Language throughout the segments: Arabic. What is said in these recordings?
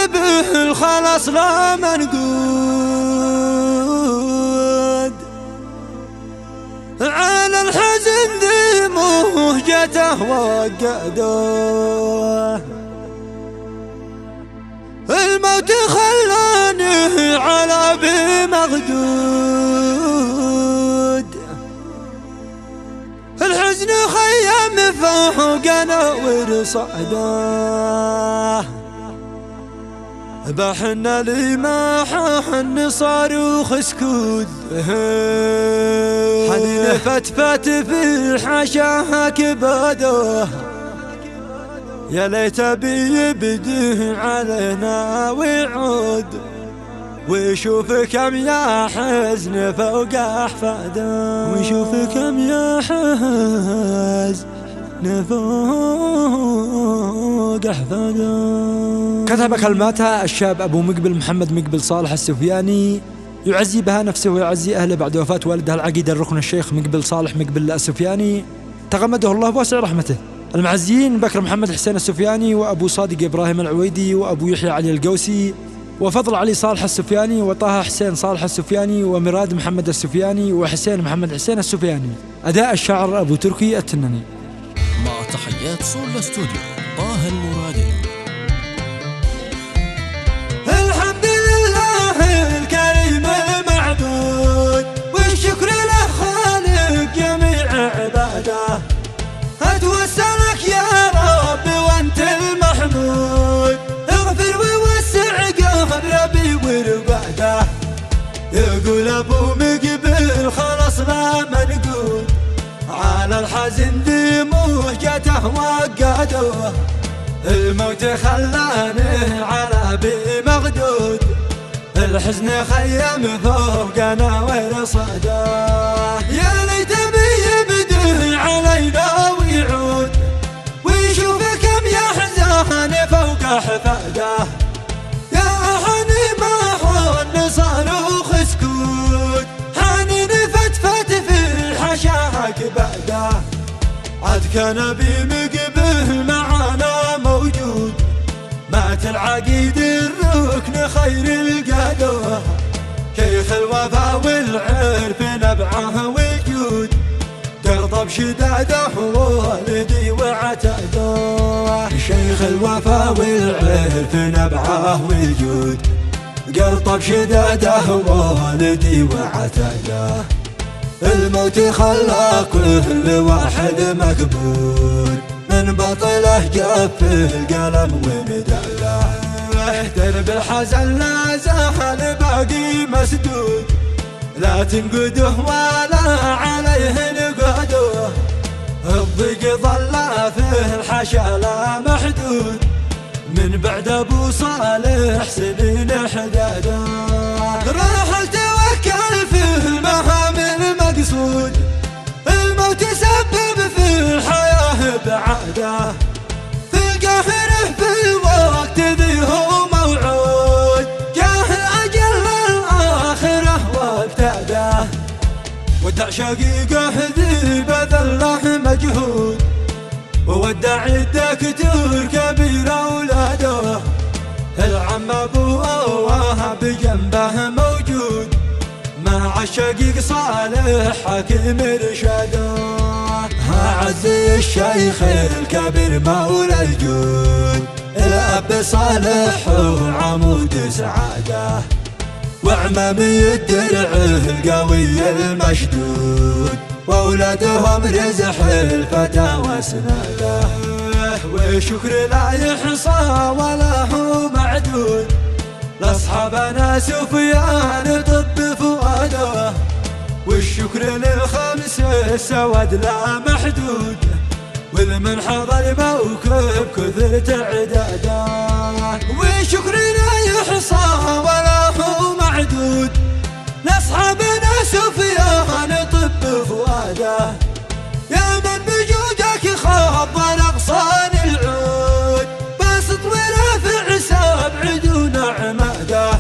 به الخلاص لا منقود، على الحزن ذي مهجته وقدوه، الموت خلاني على بمغدود، الحزن خيم فوقنا ورصعده، بحنا لي ما حن صاروخ سكود، حنين فتفت في حشاها كباده، يا ليت بيبده علينا ويعود، ويشوف كم يا حزن فوق أحفاده، ويشوف كم يا حزن فوق أحفاده. كتب كلماتها الشاب أبو مقبل محمد مقبل صالح السفياني، يعزي بها نفسه ويعزي أهله بعد وفاة والدها العقيد الركن الشيخ مقبل صالح مقبل السفياني، تغمده الله بواسع رحمته. المعزيين بكر محمد حسين السفياني، وأبو صادق إبراهيم العويدي، وأبو يحيى علي القوسي، وفضل علي صالح السفياني، وطه حسين صالح السفياني، ومراد محمد السفياني، وحسين محمد حسين السفياني. أداء الشاعر أبو تركي التنني. مع تحيات صول استوديو طه المرادي. الحمد لله الكريم المعبود، والشكر له خالق جميع عباده، أتوسلك يا رب وانت المحمود، اغفر ووسع قبري ورقاده، يقول أبو مقبل خلاص لا منقود، على الحزن ذي مهجته وقدوه، الموت خلاني على بمغدود، الحزن خيم فوقنا ورصده، يا ليت بيبده علينا ويعود، ويشوف كم يحزن فوق حفاده، يا حني ما حن صاروخ سكوت، حنين فتفت في حشاك بعده، عد كان بمقبل معانا موجود، مات العقيد الركن خير القدوه، شيخ الوفا والعرف نبعه والجود، قرطب شداده والدي وعتاده، شيخ الوفا والعرف نبعه والجود، قرطب شداده والدي وعتاده، الموت خلى كل واحد مقبول، من بطله جف القلم ومداده، درب الحزن لا زال باقي مسدود، لا تنقده ولا عليه نقده، الضيق ظل في الحشا لا محدود، من بعد ابو صالح سنين حداده، راح توكل في المهام المقصود، الموت سبب في الحياه بعاده، في قهره في الوقت ذي هو موعود، جاه الاجل الاخره وابتعده، ودع شقيقه ذي بذل له مجهود، وودع الدكتور كبير اولاده، العم ابو اواه بجنبه موجود، مع الشقيق صالح حكيم ارشاده، عزي الشيخ الكبير مولى الجود، الاب صالح وعمود سعاده، وعمامي الدرع القوي المشدود، واولادهم رزح الفتى واسناده، وشكر لا يحصى ولا هو معدود، لاصحابنا سفيان طب فؤاده، والشكر للخمس السواد لا محدود، والمن حضر موكب كثر تعداده، وشكر لا يحصى ولا هو معدود، لاصحابنا سفيان طب فؤاده، يا من بجودك خبر اغصان العود، باسط ورافع سبع دون عماده،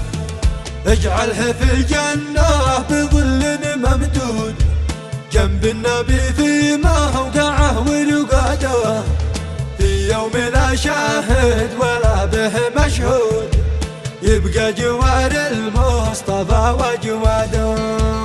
اجعله في الجنه بظل ممدود، جنب النبي في موقعه ورقاده، في يوم لا شاهد ولا به مشهود، يبقى جوار المصطفى وجواده.